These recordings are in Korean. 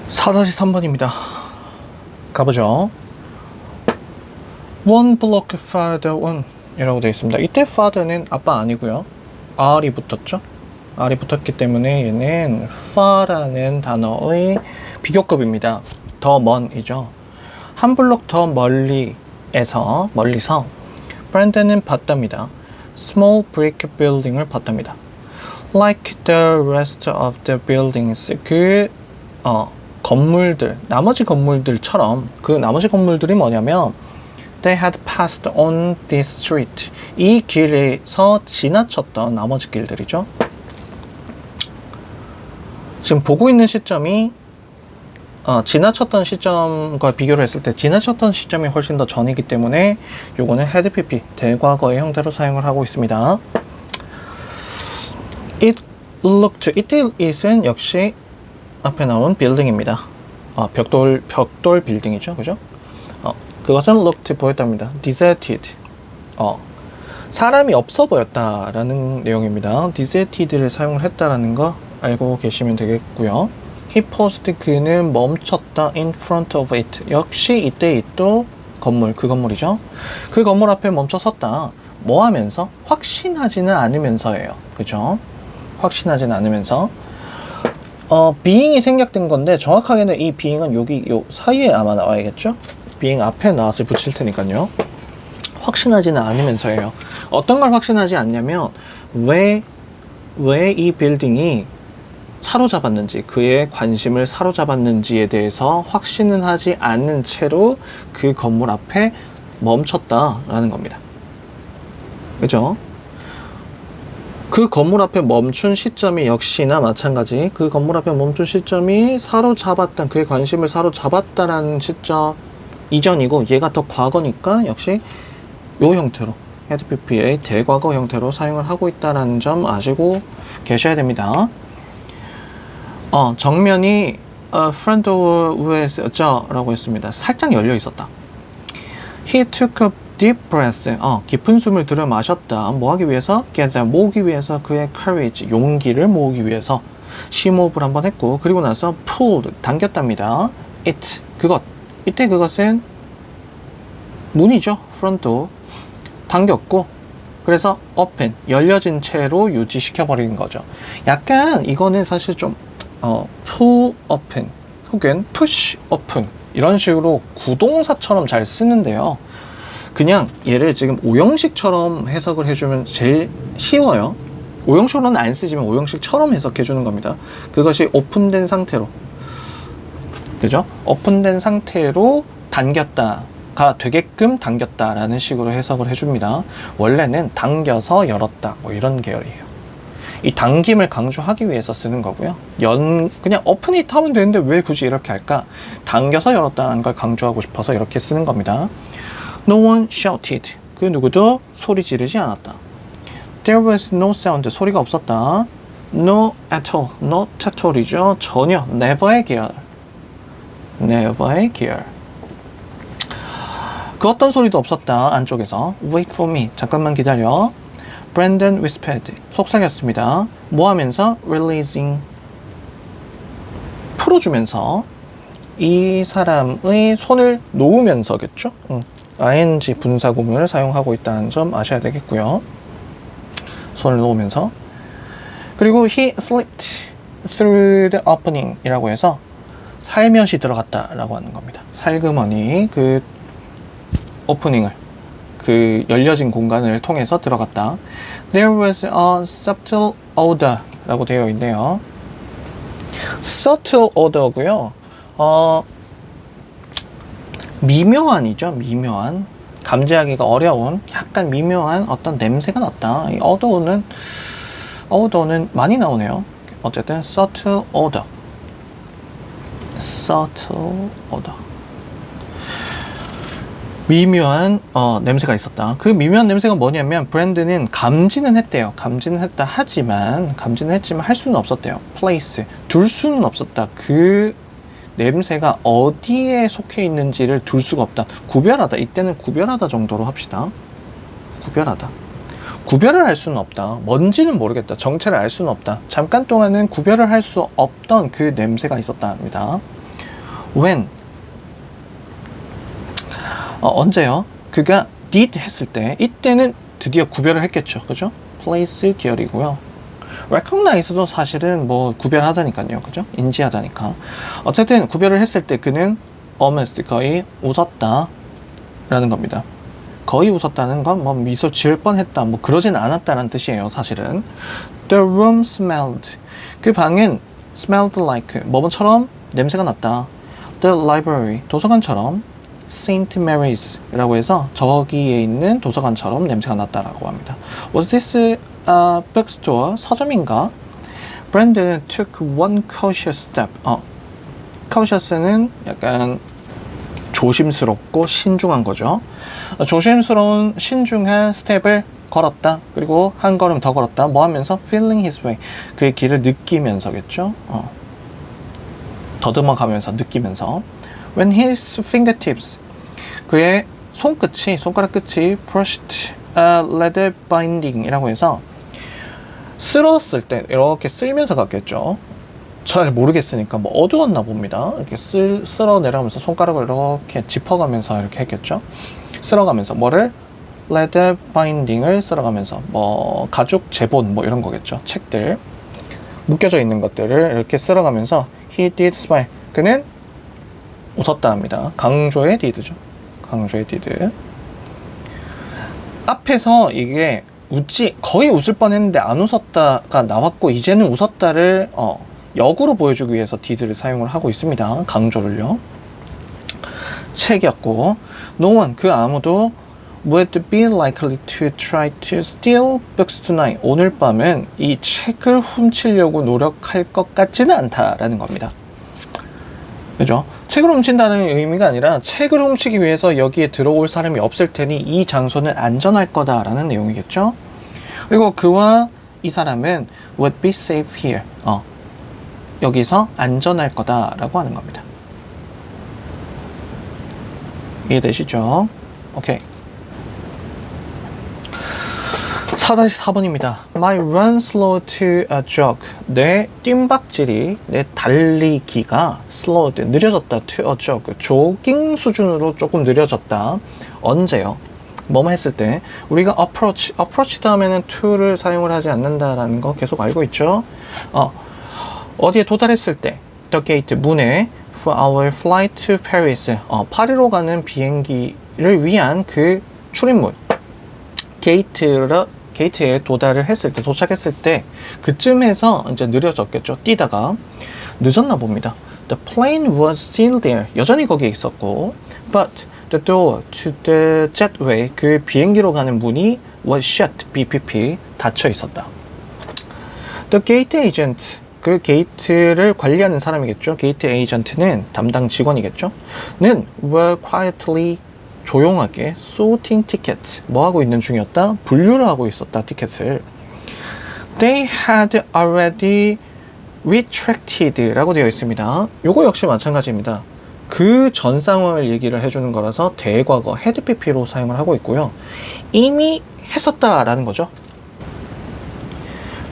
4-3번입니다. 가보죠. One block farther on 이라고 되어 있습니다. 이때 farther는 아빠 아니고요. R이 붙었죠. R이 붙었기 때문에 얘는 far라는 단어의 비교급입니다. 더 먼이죠. 한 블록 더 멀리서 브랜든은 봤답니다. Small brick building을 봤답니다. Like the rest of the buildings, 건물들, 나머지 건물들처럼 그 나머지 건물들이 뭐냐면 They had passed on this street. 이 길에서 지나쳤던 나머지 길들이죠. 지금 보고 있는 시점이 지나쳤던 시점과 비교를 했을 때 지나쳤던 시점이 훨씬 더 전이기 때문에 요거는 had pp 대과거의 형태로 사용을 하고 있습니다. It looked, 이때 it은 역시 앞에 나온 빌딩입니다. 벽돌 빌딩이죠, 그죠? 그것은 looked 보였답니다. deserted, 사람이 없어 보였다라는 내용입니다. deserted를 사용을 했다라는 거 알고 계시면 되겠고요. He paused, 그는 멈췄다. in front of it, 역시 이때 또 건물, 그 건물이죠. 그 건물 앞에 멈춰 섰다. 뭐 하면서? 확신하지는 않으면서예요. 그죠? 확신하지는 않으면서. being이 생략된 건데 정확하게는 이 being은 여기 요 사이에 아마 나와야겠죠? being 앞에 나왔을 붙일 테니까요. 확신하지는 않으면서예요. 어떤 걸 확신하지 않냐면 왜 이 빌딩이 사로잡았는지, 그의 관심을 사로잡았는지에 대해서 확신은 하지 않는 채로 그 건물 앞에 멈췄다라는 겁니다. 그죠? 그 건물 앞에 멈춘 시점이 역시나 마찬가지, 그 건물 앞에 멈춘 시점이 사로잡았다, 그의 관심을 사로잡았다라는 시점 이전이고 얘가 더 과거니까 역시 요 형태로 had pp의 대과거 형태로 사용을 하고 있다는 점 아시고 계셔야 됩니다. 정면이 front west죠 라고 했습니다. 살짝 열려 있었다. He took a deep breath, 깊은 숨을 들여 마셨다. 뭐 하기 위해서? gather, 모으기 위해서, 그의 courage, 용기를 모으기 위해서 심호흡을 한번 했고, 그리고 나서 pulled, 당겼답니다. it, 그것, 이때 그것은 문이죠. front door, 당겼고, 그래서 open, 열려진 채로 유지시켜 버리는 거죠. 약간 이거는 사실 좀 pull open 혹은 push open 이런 식으로 구동사처럼 잘 쓰는데요. 그냥 얘를 지금 오형식처럼 해석을 해주면 제일 쉬워요. 오형식으로는 안 쓰지만 오형식처럼 해석해 주는 겁니다. 그것이 오픈된 상태로, 그죠? 오픈된 상태로 당겼다가 되게끔 당겼다라는 식으로 해석을 해줍니다. 원래는 당겨서 열었다 뭐 이런 계열이에요. 이 당김을 강조하기 위해서 쓰는 거고요. 그냥 오픈 잇 하면 되는데 왜 굳이 이렇게 할까? 당겨서 열었다는 걸 강조하고 싶어서 이렇게 쓰는 겁니다. No one shouted, 그 누구도 소리 지르지 않았다. There was no sound, 소리가 없었다. No at all, not at all이죠. 전혀, never의 계열. never의 계열. 그 어떤 소리도 없었다. 안쪽에서. Wait for me, 잠깐만 기다려. Brandon whispered, 속삭였습니다. 뭐 하면서? Releasing, 풀어주면서, 이 사람의 손을 놓으면서겠죠? ing 분사구문을 사용하고 있다는 점 아셔야 되겠고요. 손을 놓으면서. 그리고 he slipped through the opening 이라고 해서 살며시 들어갔다 라고 하는 겁니다. 살그머니 그 오프닝을, 그 열려진 공간을 통해서 들어갔다. There was a subtle odor 라고 되어 있네요. subtle odor고요. 미묘한이죠. 미묘한, 감지하기가 어려운 약간 미묘한 어떤 냄새가 났다. 이 odor는 많이 나오네요. 어쨌든 subtle odor, subtle odor, 미묘한 냄새가 있었다. 그 미묘한 냄새가 뭐냐면 브랜드는 감지는 했대요. 감지는 했다 하지만, 감지는 했지만 할 수는 없었대요. place, 둘 수는 없었다. 그 냄새가 어디에 속해 있는지를 둘 수가 없다. 구별하다, 이때는 구별하다 정도로 합시다. 구별하다. 구별을 할 수는 없다. 뭔지는 모르겠다. 정체를 알 수는 없다. 잠깐 동안은 구별을 할 수 없던 그 냄새가 있었다 합니다. when 언제요? 그가 did 했을 때 이때는 드디어 구별을 했겠죠. 그죠? place 계열이고요. recognize도 사실은 뭐 구별하다니까요. 그죠? 인지하다니까. 어쨌든 구별을 했을 때 그는 almost 거의 웃었다 라는 겁니다. 거의 웃었다는 건 뭐 미소 지을 뻔했다 뭐 그러진 않았다는 뜻이에요. 사실은 The room smelled 그 방은 smelled like 뭐뭐처럼 냄새가 났다. The library 도서관처럼 Saint Mary's 라고 해서 저기에 있는 도서관처럼 냄새가 났다라고 합니다. Was this a bookstore? 서점인가? Brandon took one cautious step. cautious는 약간 조심스럽고 신중한 거죠. 조심스러운 신중한 스텝을 걸었다. 그리고 한 걸음 더 걸었다. 뭐 하면서? Feeling his way. 그의 길을 느끼면서겠죠. 더듬어 가면서 느끼면서. When his fingertips 그의 손가락 끝이 brushed a leather binding이라고 해서 쓸었을 때 이렇게 쓸면서 갔겠죠. 잘 모르겠으니까 뭐 어두웠나 봅니다. 이렇게 쓸어 내려가면서 손가락을 이렇게 짚어가면서 이렇게 했겠죠. 쓸어가면서 뭐를? leather binding을 쓸어가면서 뭐 가죽 제본 뭐 이런 거겠죠. 책들 묶여져 있는 것들을 이렇게 쓸어가면서 he did smile 그는 웃었다 합니다. 강조의 did죠. 강조의 did. 앞에서 이게 거의 웃을 뻔했는데 안 웃었다가 나왔고 이제는 웃었다를 역으로 보여주기 위해서 did를 사용을 하고 있습니다. 강조를요. 책이었고 no one 그 아무도 would be likely to try to steal books tonight. 오늘 밤은 이 책을 훔치려고 노력할 것 같지는 않다라는 겁니다. 그죠? 책을 훔친다는 의미가 아니라 책을 훔치기 위해서 여기에 들어올 사람이 없을 테니 이 장소는 안전할 거다라는 내용이겠죠? 그리고 그와 이 사람은 would be safe here. 여기서 안전할 거다라고 하는 겁니다. 이해되시죠? 오케이. 4-4번입니다. My run slow to a jog. 내 뜀박질이, 내 달리기가 slowed, 느려졌다. to a jog. 조깅 수준으로 조금 느려졌다. 언제요? 뭐뭐 했을 때. 우리가 approach 다음에는 to를 사용을 하지 않는다라는 거 계속 알고 있죠? 어디에 도달했을 때. The gate, 문에 for our flight to Paris. 파리로 가는 비행기를 위한 그 출입문. 게이트에 도달을 했을 때, 도착했을 때 그쯤에서 이제 느려졌겠죠. 뛰다가 늦었나 봅니다. The plane was still there. 여전히 거기에 있었고, but the door to the jetway 그 비행기로 가는 문이 was shut. BPP 닫혀 있었다. The gate agent 그 게이트를 관리하는 사람이겠죠. 게이트 에이전트는 담당 직원이겠죠. 는 were quietly 조용하게 sorting tickets 뭐 하고 있는 중이었다? 분류를 하고 있었다. 티켓을. They had already retracted 라고 되어 있습니다. 요거 역시 마찬가지입니다. 그 전 상황을 얘기를 해주는 거라서 대과거 had pp로 사용을 하고 있고요. 이미 했었다 라는 거죠.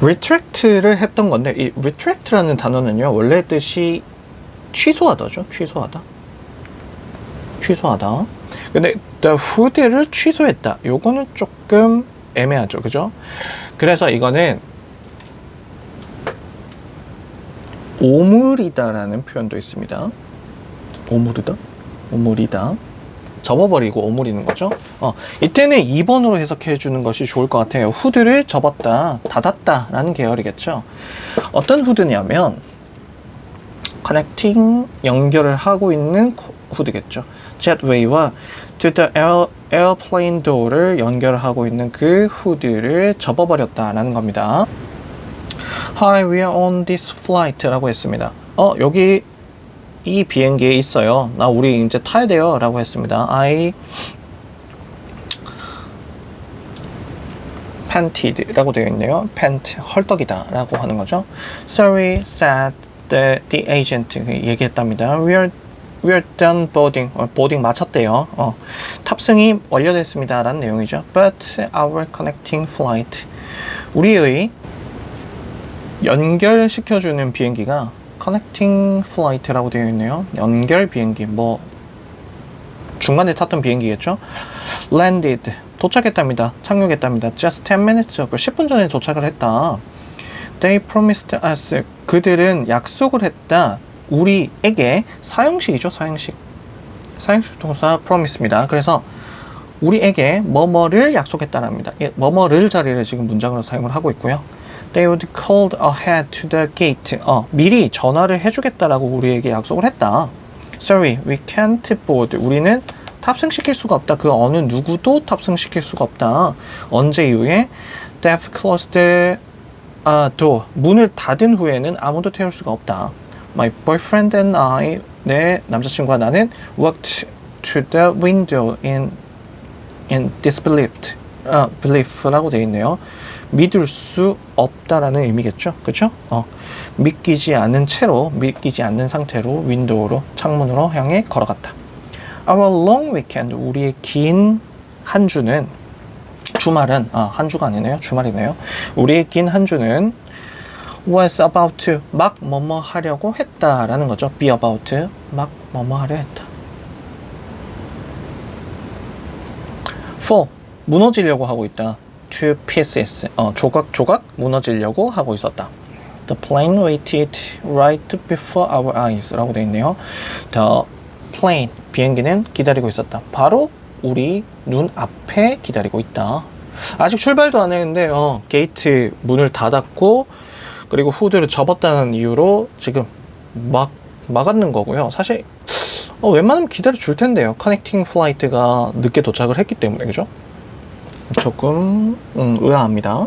retract를 했던 건데 이 retract라는 단어는요 원래 뜻이 취소하다죠. 취소하다. 근데 the who를 취소했다. 요거는 조금 애매하죠. 그죠? 그래서 이거는 오물이다라는 표현도 있습니다. 오물이다. 접어버리고 오물이는 거죠. 이때는 2번으로 해석해 주는 것이 좋을 것 같아요. 후드를 접었다, 닫았다 라는 계열이겠죠. 어떤 후드냐면 connecting, 연결을 하고 있는 후드겠죠. jetway와 to the airplane door를 연결하고 있는 그 후드를 접어버렸다 라는 겁니다. Hi, we are on this flight 라고 했습니다. 여기 이 비행기에 있어요. 우리 이제 타야 돼요 라고 했습니다. I panted 라고 되어 있네요. pant, 헐떡이다 라고 하는 거죠. Sorry, said the agent 얘기했답니다. We are done boarding. 보딩 마쳤대요. 탑승이 완료됐습니다 라는 내용이죠. But our connecting flight 우리의 연결시켜주는 비행기가 connecting flight라고 되어 있네요. 연결 비행기, 뭐 중간에 탔던 비행기겠죠. landed, 도착했답니다. 착륙했답니다. just 10 minutes ago, 10분 전에 도착을 했다. They promised us, 그들은 약속을 했다. 우리에게, 사형식이죠. 사형식 동사 promise입니다. 그래서 우리에게 뭐뭐를 약속했다랍니다. 뭐뭐를 자리를 지금 문장으로 사용을 하고 있고요. They would call ahead to the gate. 미리 전화를 해주겠다라고 우리에게 약속을 했다. Sorry, we can't board. 우리는 탑승시킬 수가 없다. 그 어느 누구도 탑승시킬 수가 없다. 언제 이후에? They've closed the door. 문을 닫은 후에는 아무도 태울 수가 없다. My boyfriend and I, 내 남자친구와 나는 walked to the window in disbelief. belief라고 되어 있네요. 믿을 수 없다라는 의미겠죠. 그렇죠? 믿기지 않는 상태로 윈도우로, 창문으로 향해 걸어갔다. Our long weekend, 우리의 긴 한 주는, 주말은, 한 주가 아니네요. 주말이네요. 우리의 긴 한 주는 was about to, 막 뭐뭐 하려고 했다라는 거죠. be about to, 막 뭐뭐 하려 했다. fall, 무너지려고 하고 있다. to pieces, 조각조각 무너지려고 하고 있었다. The plane waited right before our eyes 라고 되어 있네요. The plane, 비행기는 기다리고 있었다. 바로 우리 눈 앞에 기다리고 있다. 아직 출발도 안 했는데 게이트 문을 닫았고 그리고 후드를 접었다는 이유로 지금 막았는 거고요. 사실 웬만하면 기다려 줄 텐데요. 커넥팅 플라이트가 늦게 도착을 했기 때문에. 그죠? 조금 의아합니다.